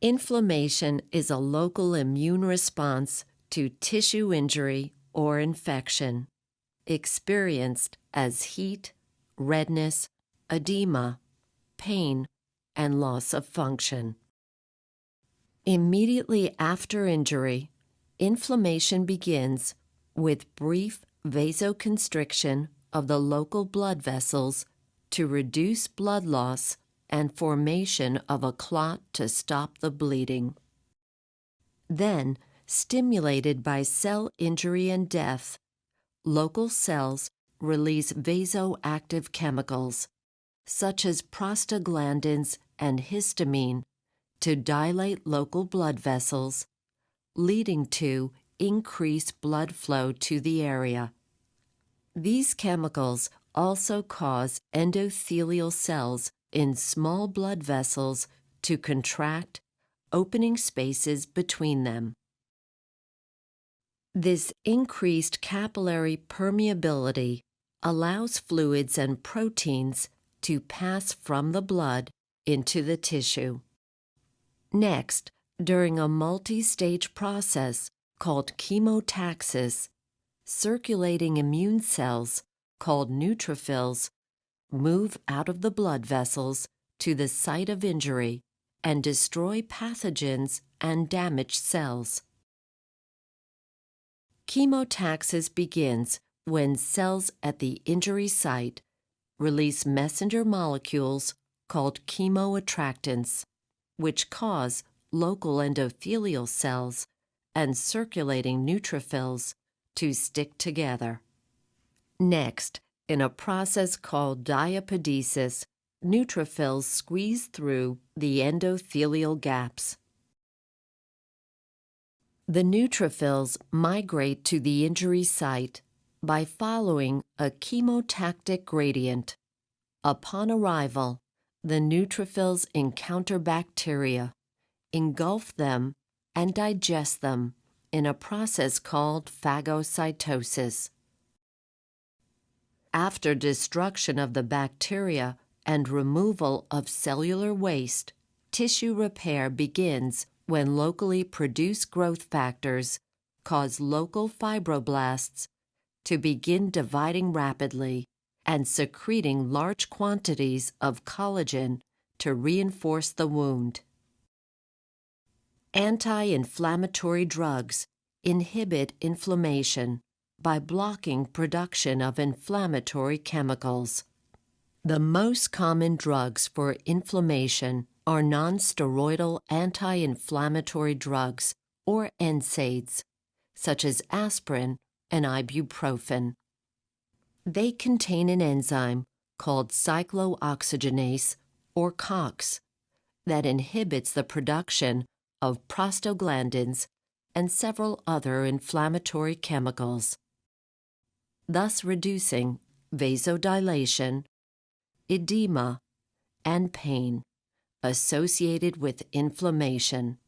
Inflammation is a local immune response to tissue injury or infection, experienced as heat, redness, edema, pain, and loss of function. Immediately after injury, inflammation begins with brief vasoconstriction of the local blood vessels to reduce blood loss and formation of a clot to stop the bleeding. Then, stimulated by cell injury and death, local cells release vasoactive chemicals, such as prostaglandins and histamine, to dilate local blood vessels, leading to increased blood flow to the area. These chemicals also cause endothelial cells in small blood vessels to contract, opening spaces between them. This increased capillary permeability allows fluids and proteins to pass from the blood into the tissue. Next, during a multi-stage process called chemotaxis, circulating immune cells, called neutrophils, move out of the blood vessels to the site of injury and destroy pathogens and damaged cells. Chemotaxis begins when cells at the injury site release messenger molecules called chemoattractants, which cause local endothelial cells and circulating neutrophils to stick together. Next, in a process called diapedesis, neutrophils squeeze through the endothelial gaps. The neutrophils migrate to the injury site by following a chemotactic gradient. Upon arrival, the neutrophils encounter bacteria, engulf them, and digest them in a process called phagocytosis. After destruction of the bacteria and removal of cellular waste, tissue repair begins when locally produced growth factors cause local fibroblasts to begin dividing rapidly and secreting large quantities of collagen to reinforce the wound. Anti-inflammatory drugs inhibit inflammation by blocking production of inflammatory chemicals. The most common drugs for inflammation are non-steroidal anti-inflammatory drugs, or NSAIDs, such as aspirin and ibuprofen. They contain an enzyme called cyclooxygenase, or COX, that inhibits the production of prostaglandins and several other inflammatory chemicals, thus reducing vasodilation, edema, and pain associated with inflammation.